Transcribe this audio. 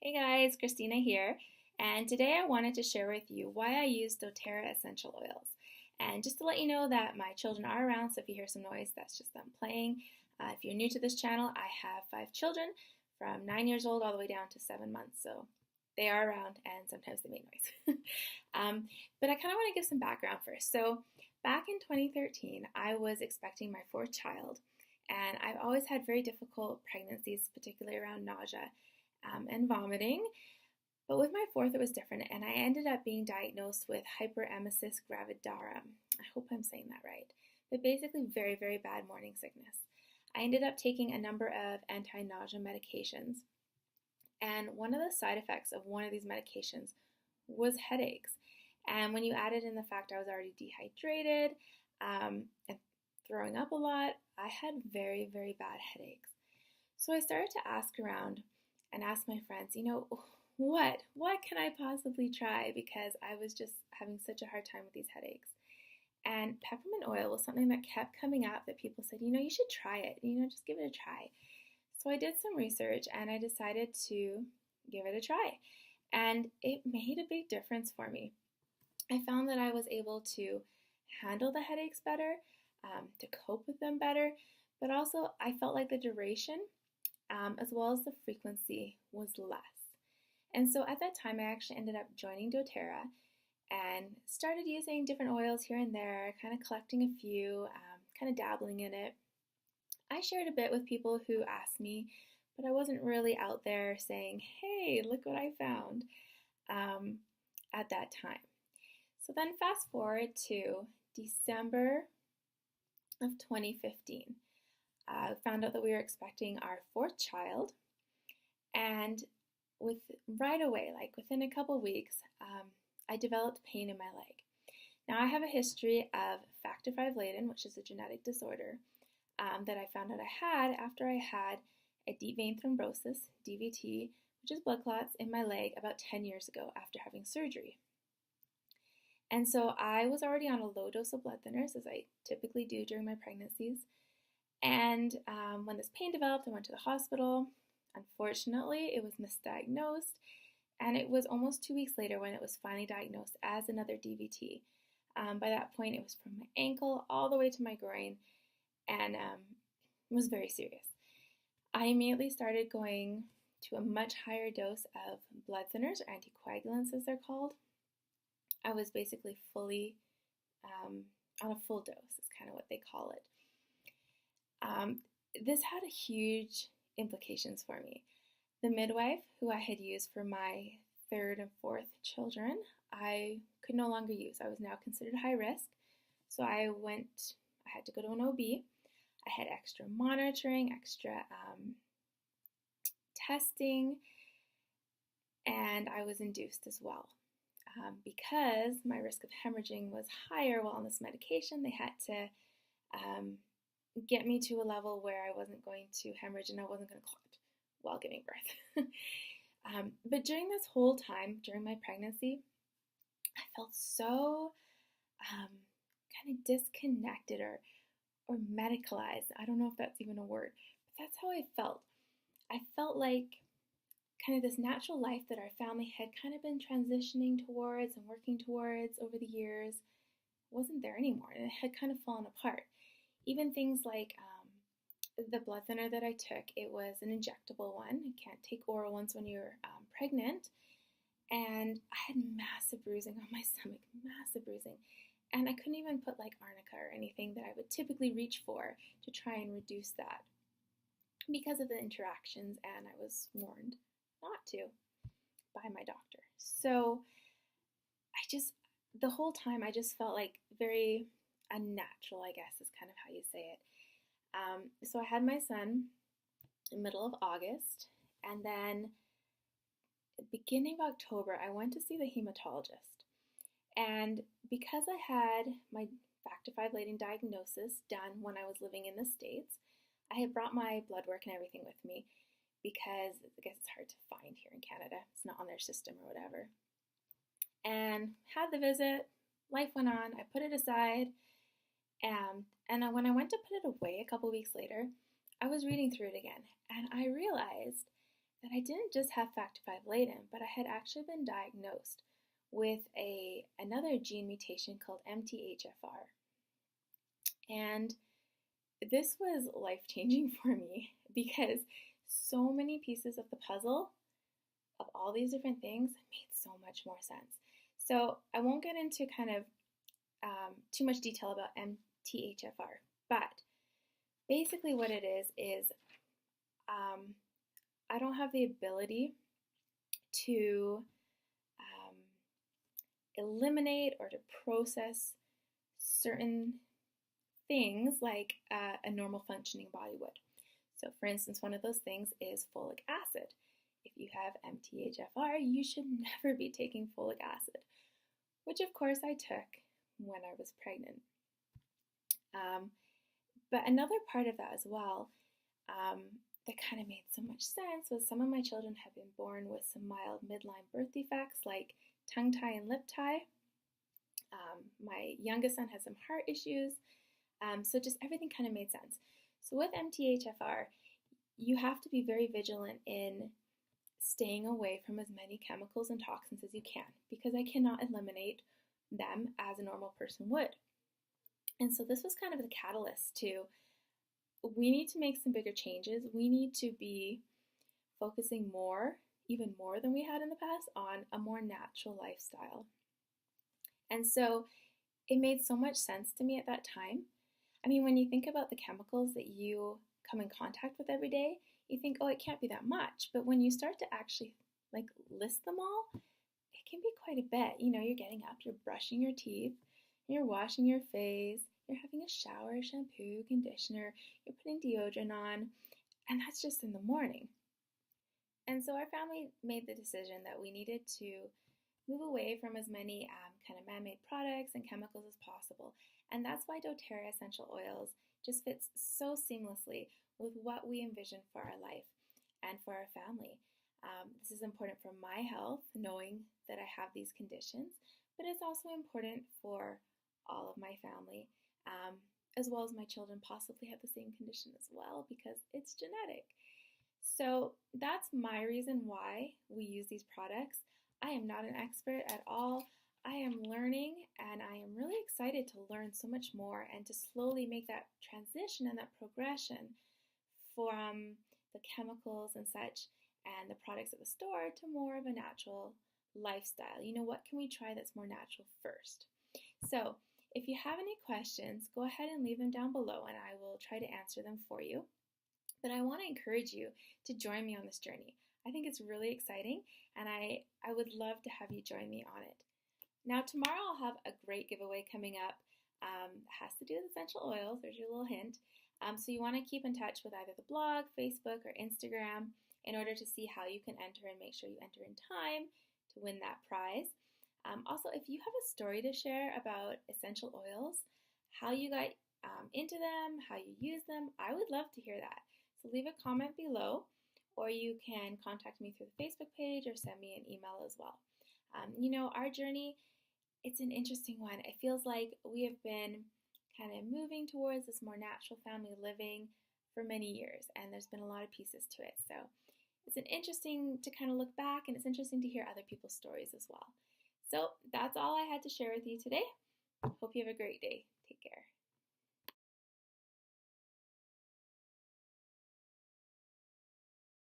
Hey guys, Christina here, and today I wanted to share with you why I use doTerra essential oils. And just to let you know that my children are around, so if you hear some noise, that's just them playing. If you're new to this channel, I have 5 children from 9 years old all the way down to 7 months, so they are around and sometimes they make noise. But I kind of want to give some background first. So back in 2013, I was expecting my 4th child, and I've always had very difficult pregnancies, particularly around nausea and vomiting. But with my 4th, it was different, and I ended up being diagnosed with hyperemesis gravidarum. I hope I'm saying that right. But basically, very, very bad morning sickness. I ended up taking a number of anti-nausea medications, and one of the side effects of one of these medications was headaches. And when you added in the fact I was already dehydrated and throwing up a lot, I had very, very bad headaches. So I started to ask around and ask my friends, what can I possibly try, because I was just having such a hard time with these headaches. And peppermint oil was something that kept coming up, that people said, you should try it, just give it a try. So I did some research and I decided to give it a try. And it made a big difference for me. I found that I was able to handle the headaches better, to cope with them better, but also I felt like the duration as well as the frequency was less. And so at that time, I actually ended up joining doTerra and started using different oils here and there, kind of collecting a few, kind of dabbling in it. I shared a bit with people who asked me, but I wasn't really out there saying, hey, look what I found at that time. So then fast forward to December of 2015. I found out that we were expecting our 4th child, and right away, like within a couple weeks, I developed pain in my leg. Now I have a history of factor V Leiden, which is a genetic disorder that I found out I had after I had a deep vein thrombosis, DVT, which is blood clots in my leg about 10 years ago after having surgery. And so I was already on a low dose of blood thinners, as I typically do during my pregnancies. And when this pain developed, I went to the hospital. Unfortunately, it was misdiagnosed, and it was almost 2 weeks later when it was finally diagnosed as another DVT. By that point, it was from my ankle all the way to my groin, and it was very serious. I immediately started going to a much higher dose of blood thinners, or anticoagulants as they're called. I was basically fully on a full dose, is kind of what they call it. This had a huge implications for me. The midwife who I had used for my 3rd and 4th children, I could no longer use. I was now considered high risk. So I had to go to an OB. I had extra monitoring, extra testing, and I was induced as well. Because my risk of hemorrhaging was higher while on this medication, they had to get me to a level where I wasn't going to hemorrhage and I wasn't going to clot while giving birth. But during this whole time, during my pregnancy, I felt so kind of disconnected or medicalized. I don't know if that's even a word, but that's how I felt. I felt like kind of this natural life that our family had kind of been transitioning towards and working towards over the years wasn't there anymore, and it had kind of fallen apart. Even things like the blood thinner that I took, it was an injectable one. You can't take oral ones when you're pregnant. And I had massive bruising on my stomach, massive bruising. And I couldn't even put like arnica or anything that I would typically reach for to try and reduce that because of the interactions, and I was warned not to by my doctor. So the whole time I just felt like very unnatural, I guess is kind of how you say it. So I had my son in the middle of August, and then beginning of October, I went to see the hematologist. And because I had my factor V Leiden diagnosis done when I was living in the States, I had brought my blood work and everything with me because I guess it's hard to find here in Canada. It's not on their system or whatever. And had the visit, life went on, I put it aside, and when I went to put it away a couple weeks later, I was reading through it again, and I realized that I didn't just have factor V Leiden, but I had actually been diagnosed with another gene mutation called MTHFR. And this was life-changing for me because so many pieces of the puzzle of all these different things made so much more sense. So I won't get into kind of too much detail about MTHFR, but basically what it is I don't have the ability to eliminate or to process certain things like a normal functioning body would. So for instance, one of those things is folic acid. If you have MTHFR, you should never be taking folic acid, which of course I took when I was pregnant. But another part of that as well that kind of made so much sense was some of my children have been born with some mild midline birth defects like tongue tie and lip tie. My youngest son has some heart issues. So just everything kind of made sense. So with MTHFR, you have to be very vigilant in staying away from as many chemicals and toxins as you can because I cannot eliminate them as a normal person would. And so this was kind of the catalyst to, we need to make some bigger changes. We need to be focusing more, even more than we had in the past, on a more natural lifestyle. And so it made so much sense to me at that time. I mean, when you think about the chemicals that you come in contact with every day, you think, oh, it can't be that much. But when you start to actually list them all, it can be quite a bit. You know, you're getting up, you're brushing your teeth, you're washing your face, you're having a shower, shampoo, conditioner, you're putting deodorant on, and that's just in the morning. And so our family made the decision that we needed to move away from as many kind of man-made products and chemicals as possible. And that's why doTerra essential oils just fits so seamlessly with what we envision for our life and for our family. This is important for my health, knowing that I have these conditions, but it's also important for all of my family, as well as my children possibly have the same condition as well because it's genetic. So that's my reason why we use these products. I am not an expert at all. I am learning, and I am really excited to learn so much more and to slowly make that transition and that progression from the chemicals and such and the products at the store to more of a natural lifestyle. You know, what can we try that's more natural first? So if you have any questions, go ahead and leave them down below and I will try to answer them for you. But I want to encourage you to join me on this journey. I think it's really exciting and I would love to have you join me on it. Now tomorrow I'll have a great giveaway coming up. It has to do with essential oils. There's your little hint. So you want to keep in touch with either the blog, Facebook, or Instagram in order to see how you can enter and make sure you enter in time to win that prize. Also, if you have a story to share about essential oils, how you got into them, how you use them, I would love to hear that. So leave a comment below, or you can contact me through the Facebook page or send me an email as well. You know, our journey, it's an interesting one. It feels like we have been kind of moving towards this more natural family living for many years, and there's been a lot of pieces to it. So it's interesting to kind of look back, and it's interesting to hear other people's stories as well. So that's all I had to share with you today. Hope you have a great day. Take care.